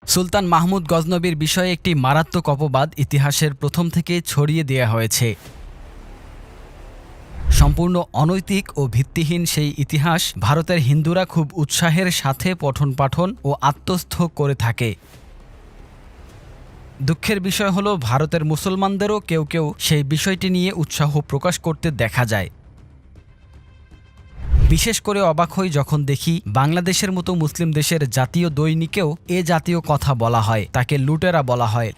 সুলতান মাহমুদ গজনবীর বিষয়ে একটি মারাত্মক অপবাদ ইতিহাসের প্রথম থেকে ছড়িয়ে দেয়া হয়েছে। সম্পূর্ণ অনৈতিক ও ভিত্তিহীন সেই ইতিহাস ভারতের হিন্দুরা খুব উৎসাহের সাথে পঠন পাঠন ও আত্মস্থ করে থাকে। দুঃখের বিষয় হলো ভারতের মুসলমানদেরও কেউ কেউ সেই বিষয়টি নিয়ে উৎসাহ প্রকাশ করতে দেখা যায়। বিশেষ করে অবাক হই যখন দেখি বাংলাদেশের মতো মুসলিম দেশের জাতীয় দৈনিকেও এ জাতীয় কথা বলা হয়, তাকে লুটেরা বলা হয়।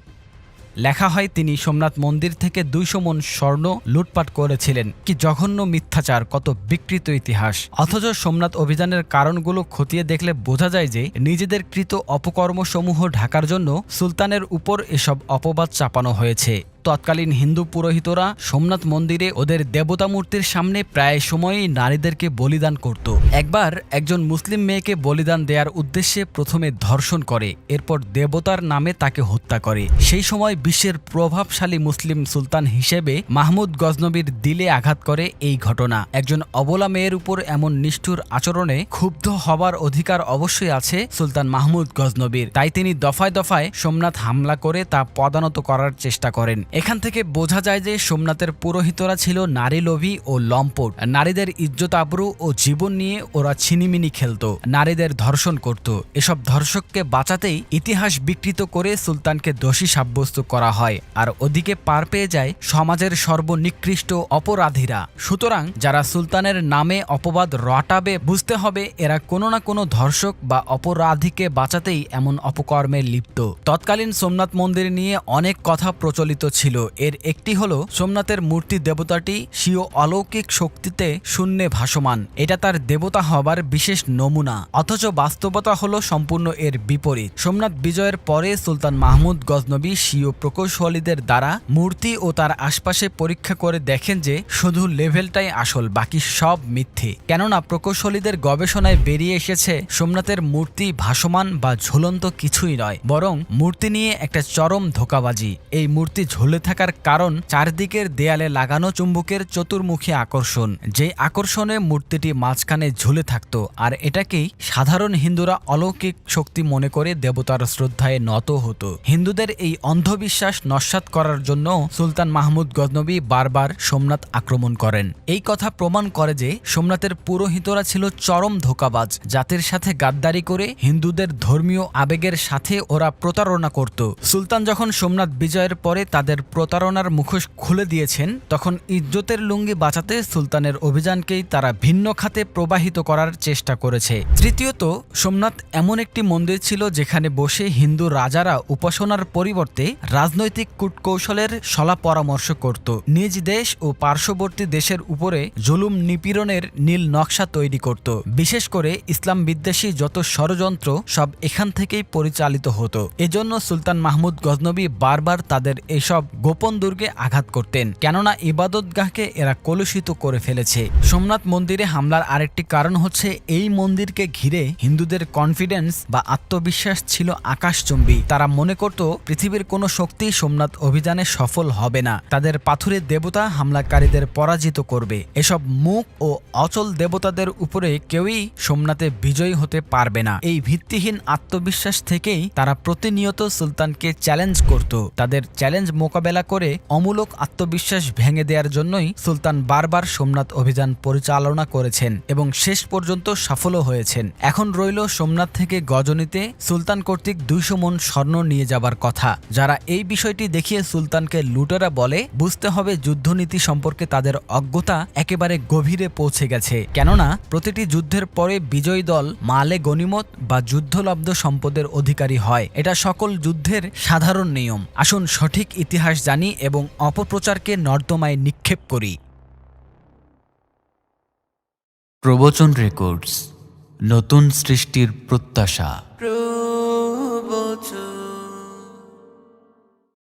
লেখা হয় তিনি সোমনাথ মন্দির থেকে ২০০ মণ স্বর্ণ লুটপাট করেছিলেন। কি জঘন্য মিথ্যাচার, কত বিকৃত ইতিহাস! অথচ সোমনাথ অভিযানের কারণগুলো খতিয়ে দেখলে বোঝা যায় যে নিজেদের কৃত অপকর্মসমূহ ঢাকার জন্য সুলতানের উপর এসব অপবাদ চাপানো হয়েছে। তৎকালীন হিন্দু পুরোহিতরা সোমনাথ মন্দিরে ওদের দেবতা মূর্তির সামনে প্রায় সময়ই নারীদেরকে বলিদান করত। একবার একজন মুসলিম মেয়েকে বলিদান দেওয়ার উদ্দেশ্যে প্রথমে ধর্ষণ করে, এরপর দেবতার নামে তাকে হত্যা করে। সেই সময় বিশ্বের প্রভাবশালী মুসলিম সুলতান হিসেবে মাহমুদ গজনবীর দিলে আঘাত করে এই ঘটনা। একজন অবলা মেয়ের উপর এমন নিষ্ঠুর আচরণে ক্ষুব্ধ হবার অধিকার অবশ্যই আছে সুলতান মাহমুদ গজনবীর। তাই তিনি দফায় দফায় সোমনাথ হামলা করে তা পদানত করার চেষ্টা করেন। এখান থেকে বোঝা যায় যে সোমনাথের পুরোহিতরা ছিল নারী লোভী ও লম্পট। নারীদের ইজ্জত আবরু ও জীবন নিয়ে ওরা ছিনিমিনি খেলত, নারীদের ধর্ষণ করত। এসব ধর্ষককে বাঁচাতেই ইতিহাস বিকৃত করে সুলতানকে দোষী সাব্যস্ত করা হয়, আর ওদিকে পার পেয়ে যায় সমাজের সর্বনিকৃষ্ট অপরাধীরা। সুতরাং যারা সুলতানের নামে অপবাদ রটাবে, বুঝতে হবে এরা কোনো না কোনো ধর্ষক বা অপরাধীকে বাঁচাতেই এমন অপকর্মে লিপ্ত। তৎকালীন সোমনাথ মন্দির নিয়ে অনেক কথা প্রচলিত ছিল। এর একটি হলো সোমনাথের মূর্তি দেবতাটি স্বীয় অলৌকিক শক্তিতে শূন্যে ভাসমান, এটা তার দেবতা হবার বিশেষ নমুনা। অথচ বাস্তবতা হলো সম্পূর্ণ এর বিপরীত। সোমনাথ বিজয়ের পরে সুলতান মাহমুদ গজনবী স্বীয় প্রকৌশলীদের দ্বারা মূর্তি ও তার আশপাশে পরীক্ষা করে দেখেন যে শুধু লেভেলটাই আসল, বাকি সব মিথ্যে। কেননা প্রকৌশলীদের গবেষণায় বেরিয়ে এসেছে সোমনাথের মূর্তি ভাসমান বা ঝুলন্ত কিছুই নয়, বরং মূর্তি নিয়ে একটা চরম ধোঁকাবাজি। এই মূর্তি ঝুলে থাকার কারণ চারদিকের দেয়ালে লাগানো চুম্বকের চতুর্মুখী আকর্ষণ, যে আকর্ষণে মূর্তিটি মাঝখানে ঝুলে থাকত। আর এটাকেই সাধারণ হিন্দুরা অলৌকিক শক্তি মনে করে দেবতার শ্রদ্ধায় নত হতো। হিন্দুদের এই অন্ধবিশ্বাস নস্যাৎ করার জন্য সুলতান মাহমুদ গজনবী বারবার সোমনাথ আক্রমণ করেন। এই কথা প্রমাণ করে যে সোমনাথের পুরোহিতরা ছিল চরম ধোঁকাবাজ। জাতির সাথে গাদ্দারি করে হিন্দুদের ধর্মীয় আবেগের সাথে ওরা প্রতারণা করত। সুলতান যখন সোমনাথ বিজয়ের পরে তাদের প্রতারণার মুখোশ খুলে দিয়েছেন, তখন ইজ্জতের লুঙ্গি বাঁচাতে সুলতানের অভিযানকেই তারা ভিন্ন খাতে প্রবাহিত করার চেষ্টা করেছে। তৃতীয়ত, সোমনাথ এমন একটি মন্দির ছিল যেখানে বসে হিন্দু রাজারা উপাসনার পরিবর্তে রাজনৈতিক কূটকৌশলের সলা পরামর্শ করত। নিজ দেশ ও পার্শ্ববর্তী দেশের উপরে জুলুম নিপীড়নের নীল নকশা তৈরি করত। বিশেষ করে ইসলাম বিদ্বেষী যত ষড়যন্ত্র সব এখান থেকেই পরিচালিত হতো। এজন্য সুলতান মাহমুদ গজনবী বারবার তাদের এসব গোপন দুর্গে আঘাত করতেন, কেননা ইবাদতগাহকে এরা কলুষিত করে ফেলেছে। সোমনাথ মন্দিরে হামলার আরেকটি কারণ হচ্ছে এই মন্দিরকে ঘিরে হিন্দুদের কনফিডেন্স বা আত্মবিশ্বাস ছিল আকাশচুম্বী। তারা মনে করত পৃথিবীর কোনো শক্তি সোমনাথ অভিযানে সফল হবে না, তাদের পাথুরের দেবতা হামলাকারীদের পরাজিত করবে। এসব মুখ ও অচল দেবতাদের উপরে কেউই সোমনাথে বিজয়ী হতে পারবে না। এই ভিত্তিহীন আত্মবিশ্বাস থেকেই তারা প্রতিনিয়ত সুলতানকে চ্যালেঞ্জ করত। তাদের চ্যালেঞ্জ মোকাবেলা করে অমূলক আত্মবিশ্বাস ভেঙে দেওয়ার জন্যই সুলতান বারবার সোমনাথ অভিযান পরিচালনা করেছেন এবং শেষ পর্যন্ত সফলও হয়েছেন। এখন রইল সোমনাথ থেকে গজনীতে সুলতান কর্তৃক ২০০ মণ স্বর্ণ নিয়ে যাবার কথা। যারা এই বিষয়টি দেখিয়ে সুলতানকে লুটেরা বলে, বুঝতে হবে যুদ্ধনীতি সম্পর্কে তাদের অজ্ঞতা একেবারে গভীরে পৌঁছে গেছে। কেননা প্রতিটি যুদ্ধের পরে বিজয়ী দল মালে গনিমত বা যুদ্ধলব্ধ সম্পদের অধিকারী হয়। এটা সকল যুদ্ধের সাধারণ নিয়ম। আসুন সঠিক ইতিহাস জানি এবং অপপ্রচারকে নর্দমায় নিক্ষেপ করি। প্রবচন রেকর্ডস, নতুন সৃষ্টির প্রত্যাশা।